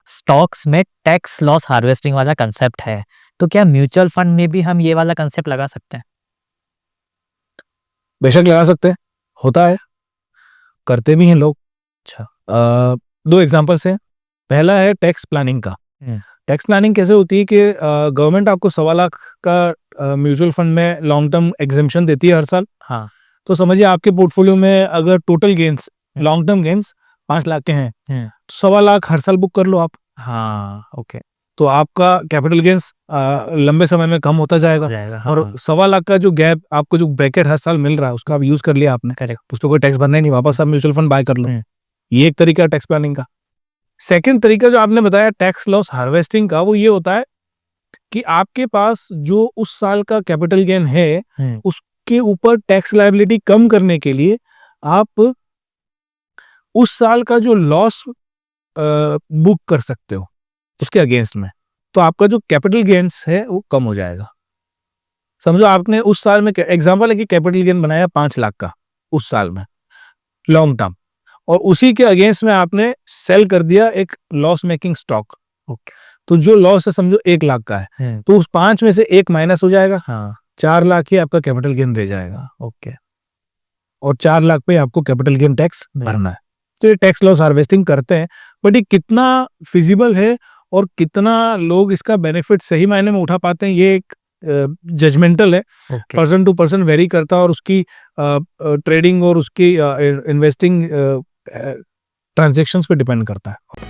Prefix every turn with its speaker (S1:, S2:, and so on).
S1: Stocks में tax loss harvesting वाला concept है, तो क्या म्यूचुअल फंड में भी हम ये वाला कंसेप्ट लगा सकते हैं?
S2: बेशक लगा सकते हैं, होता है, करते भी हैं लोग।
S1: अच्छा।
S2: 2 एग्ज़ाम्पल्स हैं। पहला है टैक्स प्लानिंग का। टैक्स प्लानिंग कैसे होती है कि गवर्नमेंट आपको 1.25 लाख का म्यूचुअल फंड में लॉन्ग टर्म एग्जेम्पशन देती है हर साल।
S1: हाँ।
S2: तो समझिए आपके पोर्टफोलियो में अगर total gains, long term gains 5 lakh के हैं, तो 1.25 लाख हर साल बुक कर लो आप।
S1: हाँ, ओके।
S2: तो आपका कैपिटल गेन्स लंबे समय में कम होता जाएगा।
S1: हाँ,
S2: और 1.25 लाख का जो गैप, आपको जो ब्रैकेट हर साल मिल रहा है, उसका आप यूज़ कर लिया आपने।
S1: करेक्ट।
S2: उस पे कोई टैक्स भरना ही नहीं, वापस आप म्यूचुअल फंड बाय कर लो। ये एक तरीका है टैक्स प्लानिंग का। सेकंड तरीका जो आपने बताया टैक्स लॉस हार्वेस्टिंग का, वो ये होता है कि आपके पास जो उस साल का कैपिटल गेन है, उसके ऊपर टैक्स लायबिलिटी कम करने के लिए आप उस साल का जो लॉस बुक कर सकते हो उसके अगेंस्ट में। तो आपका जो कैपिटल गेन्स है वो कम हो जाएगा। समझो आपने उस साल में, एग्जांपल है कि कैपिटल गेन बनाया 5 लाख का उस साल में लॉन्ग टर्म, और उसी के अगेंस्ट में आपने सेल कर दिया एक लॉस मेकिंग स्टॉक।
S1: ओके।
S2: तो जो लॉस है समझो 1 लाख का है, तो उस 5 में से 1 माइनस हो जाएगा।
S1: हाँ।
S2: 4 लाख ही आपका कैपिटल गेन रह जाएगा,
S1: ओके।
S2: और 4 लाख पे आपको कैपिटल गेन टैक्स भरना है। तो ये टैक्स लॉस हार्वेस्टिंग करते हैं, बट ये कितना फिजिबल है और कितना लोग इसका बेनिफिट सही मायने में उठा पाते हैं, ये एक जजमेंटल है। पर्सन टू पर्सन वेरी करता है, और उसकी ट्रेडिंग और उसकी इन्वेस्टिंग ट्रांजैक्शंस पे डिपेंड करता है।